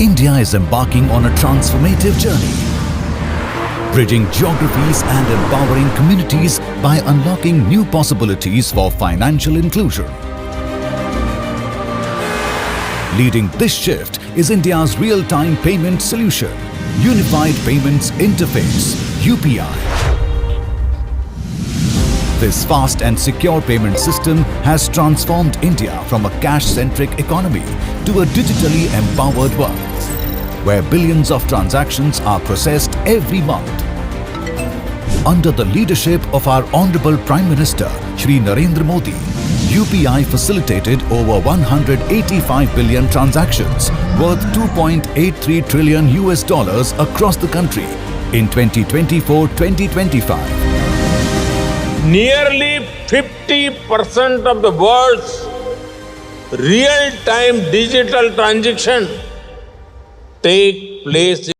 India is embarking on a transformative journey, bridging geographies and empowering communities by unlocking new possibilities for financial inclusion. Leading this shift is India's real-time payment solution, Unified Payments Interface, UPI. This fast and secure payment system has transformed India from a cash-centric economy to a digitally empowered world, where billions of transactions are processed every month. Under the leadership of our Honorable Prime Minister, Shri Narendra Modi, UPI facilitated over 185 billion transactions worth $2.83 trillion across the country in 2024-2025. Nearly 50% of the world's real-time digital transactions take place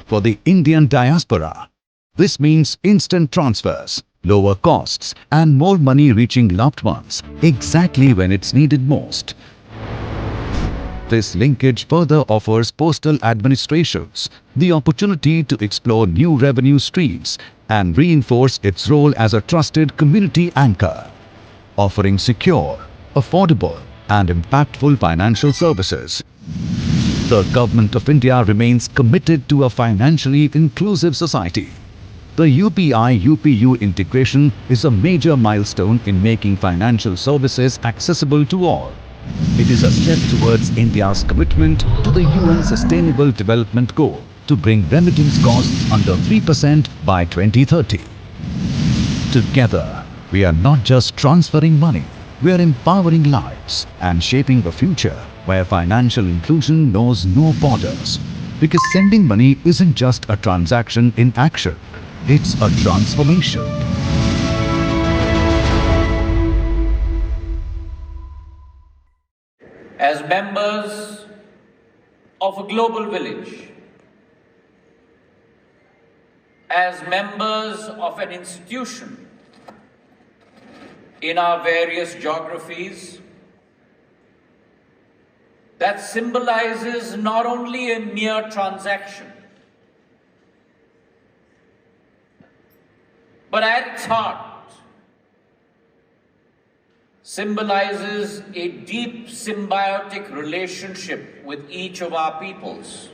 For the Indian diaspora, this means instant transfers, lower costs, and more money reaching loved ones exactly when it's needed most. This linkage further offers postal administrations the opportunity to explore new revenue streams and reinforce its role as a trusted community anchor, offering secure, affordable, and impactful financial services. The Government of India remains committed to a financially inclusive society. The UPI-UPU integration is a major milestone in making financial services accessible to all. It is a step towards India's commitment to the UN Sustainable Development Goal to bring remittance costs under 3% by 2030. Together, we are not just transferring money, we are empowering lives and shaping a future where financial inclusion knows no borders. Because sending money isn't just a transaction in action, it's a transformation. As members of a global village, as members of an institution in our various geographies, that symbolizes not only a mere transaction, but at its heart symbolizes a deep symbiotic relationship with each of our peoples,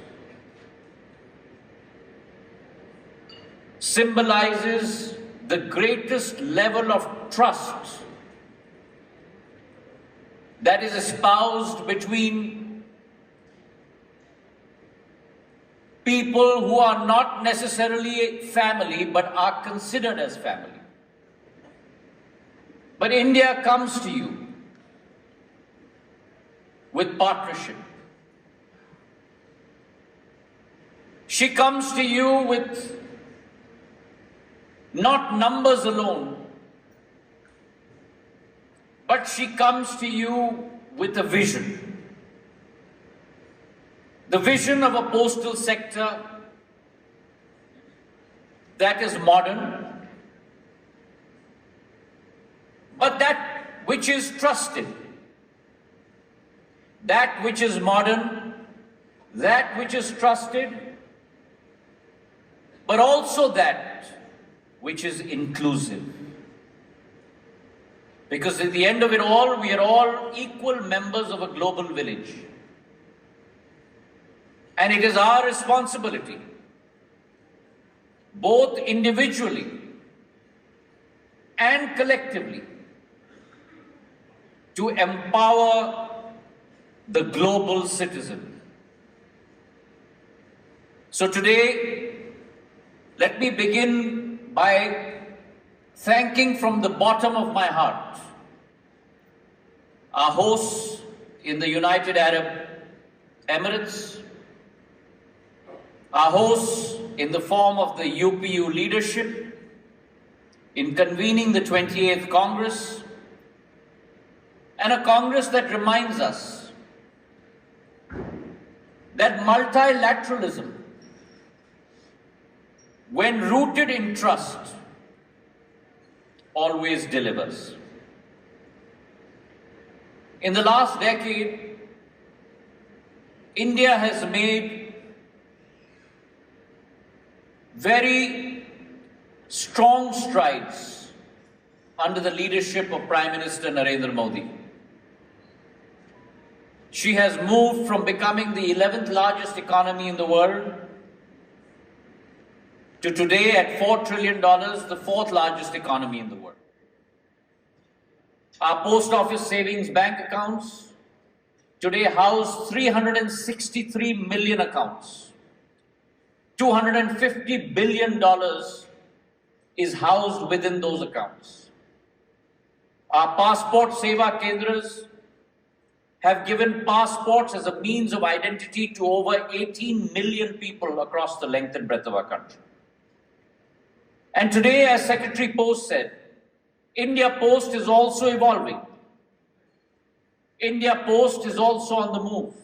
symbolizes the greatest level of trust that is espoused between people who are not necessarily family but are considered as family. But India comes to you with partnership. She comes to you with not numbers alone, but she comes to you with a vision. The vision of a postal sector that is modern, but that which is trusted, that which is modern, that which is trusted, but also that which is inclusive. Because at the end of it all, we are all equal members of a global village. And it is our responsibility, both individually and collectively, to empower the global citizen. So today, let me begin by thanking from the bottom of my heart our hosts in the United Arab Emirates, our hosts in the form of the UPU leadership in convening the 28th Congress, and a Congress that reminds us that multilateralism, when rooted in trust, always delivers. In the last decade, India has made very strong strides under the leadership of Prime Minister Narendra Modi. She has moved from becoming the 11th largest economy in the world to today at $4 trillion, the 4th largest economy in the world. Our post office savings bank accounts today house 363 million accounts. $250 billion is housed within those accounts. Our passport seva kendras have given passports as a means of identity to over 18 million people across the length and breadth of our country. And today, as Secretary Post said, India Post is also evolving. India Post is also on the move.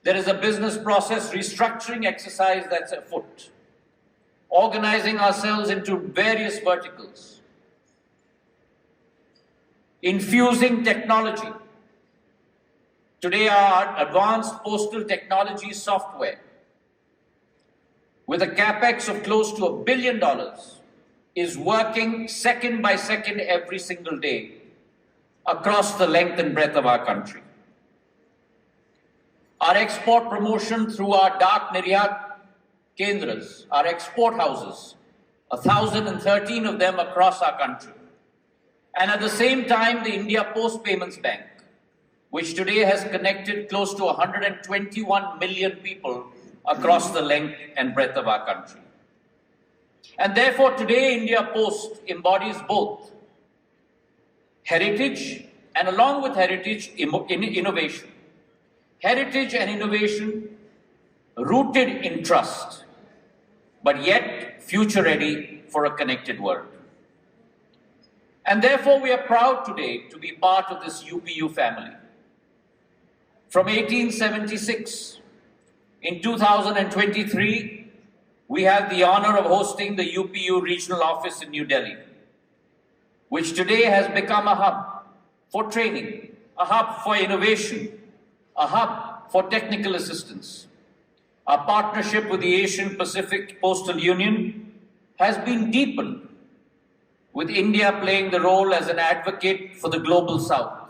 There is a business process restructuring exercise that's afoot, organizing ourselves into various verticals, infusing technology. Today, our advanced postal technology software, with a capex of close to $1 billion, is working second by second every single day across the length and breadth of our country. Our export promotion through our Dak Niryat Kendras, our export houses, 1,013 of them across our country. And at the same time, the India Post Payments Bank, which today has connected close to 121 million people across the length and breadth of our country. And therefore, today, India Post embodies both heritage and, along with heritage, innovation. Heritage and innovation rooted in trust, but yet future-ready for a connected world. And therefore, we are proud today to be part of this UPU family. From 1876, in 2023, we have the honor of hosting the UPU regional office in New Delhi, which today has become a hub for training, a hub for innovation, a hub for technical assistance. Our partnership with the Asian Pacific Postal Union has been deepened, with India playing the role as an advocate for the Global South,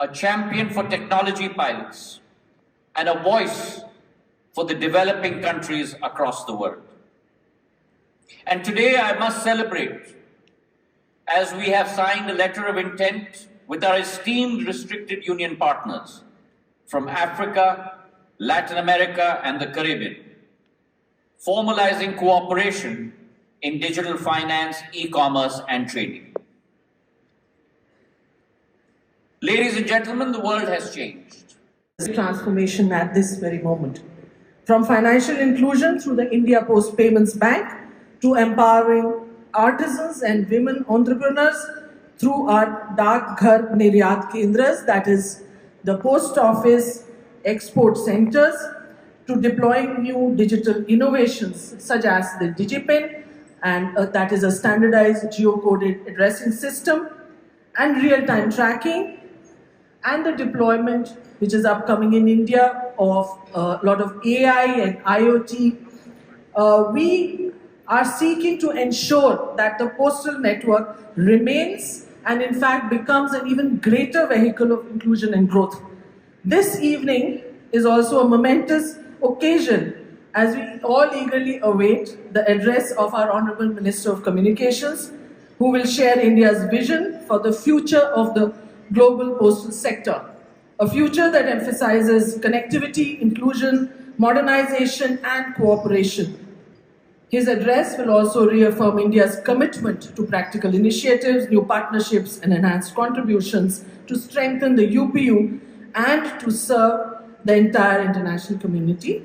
a champion for technology pilots, and a voice for the developing countries across the world. And today I must celebrate, as we have signed a letter of intent with our esteemed restricted union partners from Africa, Latin America, and the Caribbean, formalizing cooperation in digital finance, e-commerce, and trading. Ladies and gentlemen, the world has changed. Transformation at this very moment. From financial inclusion through the India Post Payments Bank to empowering artisans and women entrepreneurs through our Dak Ghar Niryat Kendras, that is the post office export centers, to deploying new digital innovations such as the DigiPin, and that is a standardized geocoded addressing system, and real-time tracking, and the deployment which is upcoming in India of a lot of AI and IoT. We are seeking to ensure that the postal network remains and in fact becomes an even greater vehicle of inclusion and growth. This evening is also a momentous occasion as we all eagerly await the address of our Honorable Minister of Communications, who will share India's vision for the future of the global postal sector, a future that emphasizes connectivity, inclusion, modernization, and cooperation. His address will also reaffirm India's commitment to practical initiatives, new partnerships, and enhanced contributions to strengthen the UPU and to serve the entire international community.